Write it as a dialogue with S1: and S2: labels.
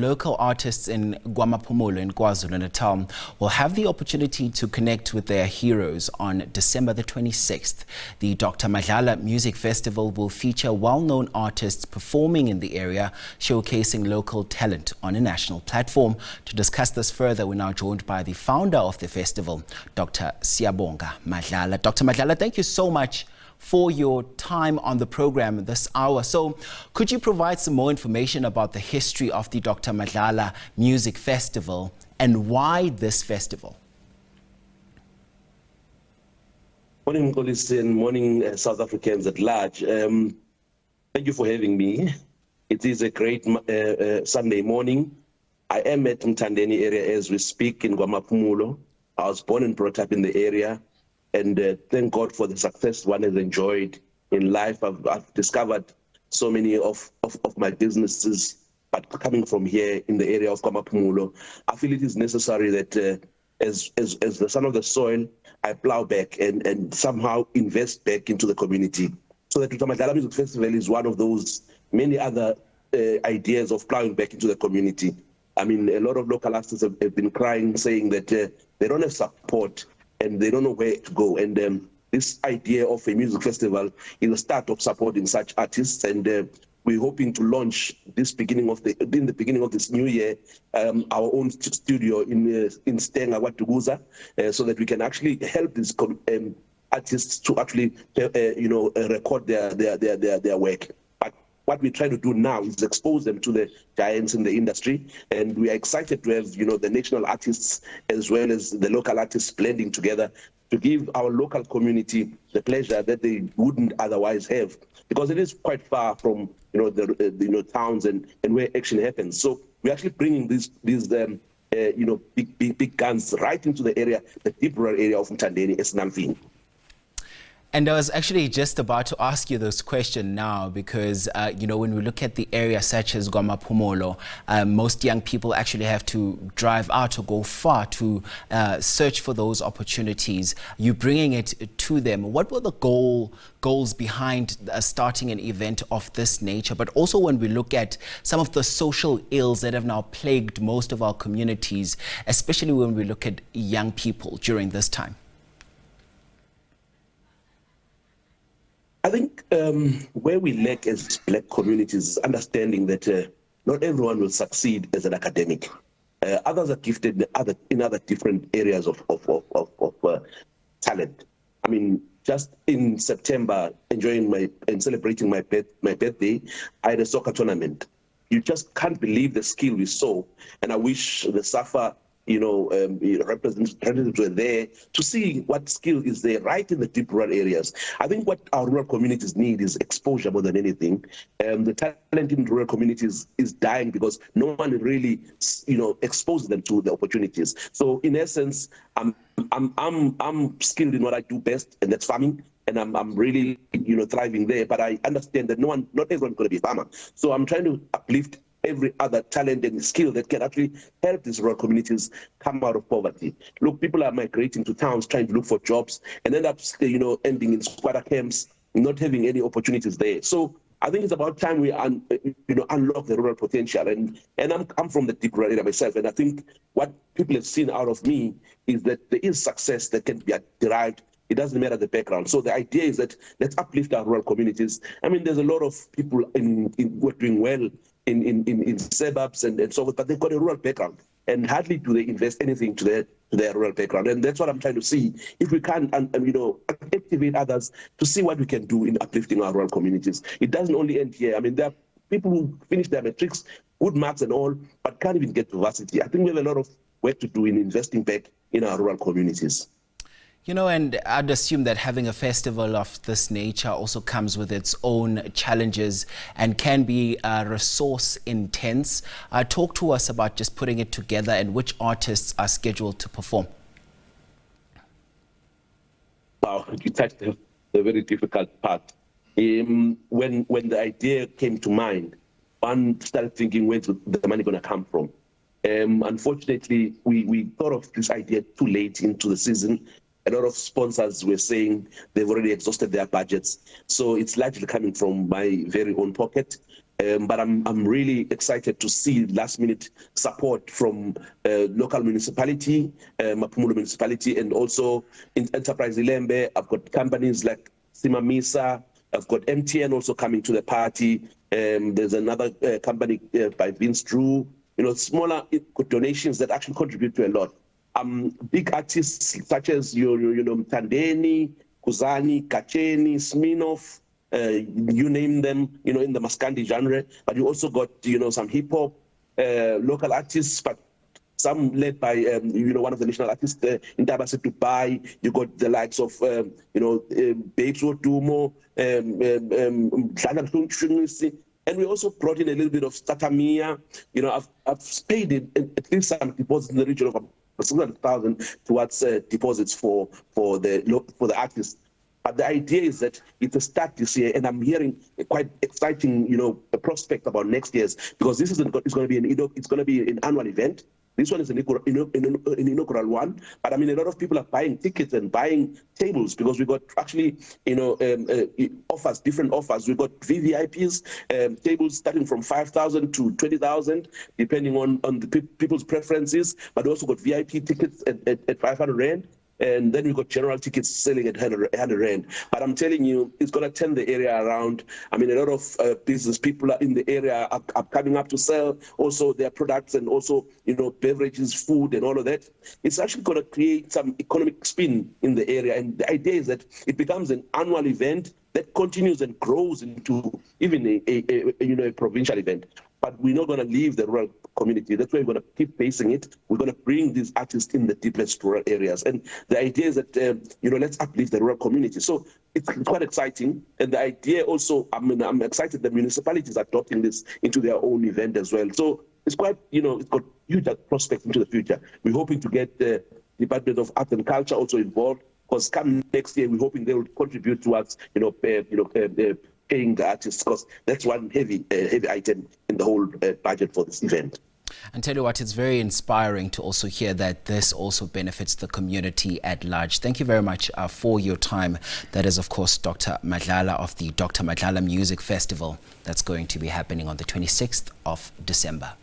S1: Local artists in kwaMaphumulo in KwaZulu-Natal will have the opportunity to connect with their heroes on December the 26th. The Dr Madlala Music Festival will feature well-known artists performing in the area, showcasing local talent on a national platform. To discuss this further, we're now joined by the founder of the festival, Dr Siyabonga Madlala. Dr Madlala, thank you so much for your time on the program this hour. So could you provide some more information about the history of the Dr Madlala Music Festival and why this festival?
S2: Morning, colleagues, and morning, South Africans at large. Thank you for having me. It is a great Sunday morning. I am at Mthandeni area as we speak in kwaMaphumulo. I was born and brought up in the area. And thank God for the success one has enjoyed in life. I've discovered so many of my businesses, but coming from here in the area of kwaMaphumulo, I feel it is necessary that as the son of the soil, I plow back and somehow invest back into the community. So the Dr Madlala Music Festival is one of those many other ideas of plowing back into the community. I mean, a lot of local artists have been crying, saying that they don't have support and they don't know where to go. And this idea of a music festival is the start of supporting such artists. And we're hoping to launch this in the beginning of this new year, our own studio in Stenga, Watuguza, so that we can actually help these artists to actually, record their work. What we try to do now is expose them to the giants in the industry, and we are excited to have, the national artists as well as the local artists blending together to give our local community the pleasure that they wouldn't otherwise have, because it is quite far from, the towns and where action happens. So we're actually bringing these big guns right into the area, the deep rural area of Mthandeni, Esnamfini.
S1: And I was actually just about to ask you this question now because, when we look at the area such as kwaMaphumulo, most young people actually have to drive out or go far to search for those opportunities. You're bringing it to them. What were the goals behind starting an event of this nature? But also when we look at some of the social ills that have now plagued most of our communities, especially when we look at young people during this time.
S2: I think where we lack as Black communities is understanding that not everyone will succeed as an academic. Others are gifted in other different areas of talent. I mean, just in September, enjoying and celebrating my birthday, I had a soccer tournament. You just can't believe the skill we saw, and I wish the SAFA representatives were there to see what skill is there right in the deep rural areas. I think what our rural communities need is exposure more than anything. The talent in rural communities is dying because no one really, exposes them to the opportunities. So in essence, I'm skilled in what I do best, and that's farming. And I'm really, thriving there. But I understand that not everyone's going to be a farmer. So I'm trying to uplift every other talent and skill that can actually help these rural communities come out of poverty. Look, people are migrating to towns trying to look for jobs and end up, ending in squatter camps, not having any opportunities there. So I think it's about time we unlock the rural potential. And I'm from the deep rural area myself, and I think what people have seen out of me is that there is success that can be derived. It doesn't matter the background. So the idea is that let's uplift our rural communities. I mean, there's a lot of people who are doing well in suburbs and so forth, but they've got a rural background, and hardly do they invest anything to their rural background. And that's what I'm trying to see. If we can, activate others to see what we can do in uplifting our rural communities. It doesn't only end here. I mean, there are people who finish their matrics, good marks and all, but can't even get to varsity. I think we have a lot of work to do in investing back in our rural communities.
S1: And I'd assume that having a festival of this nature also comes with its own challenges and can be resource intense. Talk to us about just putting it together and which artists are scheduled to perform.
S2: Wow, you touched the very difficult part. When the idea came to mind, one started thinking, where's the money going to come from? Unfortunately, we thought of this idea too late into the season. A lot of sponsors were saying they've already exhausted their budgets. So it's largely coming from my very own pocket. But I'm really excited to see last-minute support from local municipality, KwaMaphumulo municipality, and also in Enterprise Ilembe. I've got companies like Simamisa. I've got MTN also coming to the party. There's another company by Vince Drew. Smaller donations that actually contribute to a lot. Big artists such as Mtandeni, Kuzani, Kacheni, Smirnoff, you name them, in the Maskandi genre. But you also got, some hip hop, local artists, but some led by, one of the national artists in Tabasa Dubai. You got the likes of, Babes Wodumo, and we also brought in a little bit of Statamia. I've paid at least some deposits in the region of 600,000 towards deposits for the artists. But the idea is that it's a start this year, and I'm hearing a quite exciting, prospect about next year's, because this it's going to be an annual event. This one is an inaugural one, but I mean, a lot of people are buying tickets and buying tables because we got actually, offers, different offers. We got VVIPs, tables starting from 5,000 to 20,000, depending on the people's preferences. But we also got VIP tickets at 500 Rand. And then we got general tickets selling at 100 Rand. But I'm telling you, it's going to turn the area around. I mean, a lot of business people in the area are coming up to sell also their products and also, beverages, food and all of that. It's actually going to create some economic spin in the area. And the idea is that it becomes an annual event that continues and grows into even a provincial event. But we're not going to leave the rural community. That's why we're going to keep pacing it. We're going to bring these artists in the deepest rural areas. And the idea is that, let's uplift the rural community. So it's quite exciting. And the idea also, I'm excited that municipalities are adopting this into their own event as well. So it's quite, it's got huge prospects into the future. We're hoping to get the Department of Art and Culture also involved, because come next year, we're hoping they will contribute towards, paying the artists, because that's one heavy item in the whole budget for this event.
S1: And tell you what, it's very inspiring to also hear that this also benefits the community at large. Thank you very much for your time. That is, of course, Dr. Madlala of the Dr. Madlala Music Festival that's going to be happening on the 26th of December.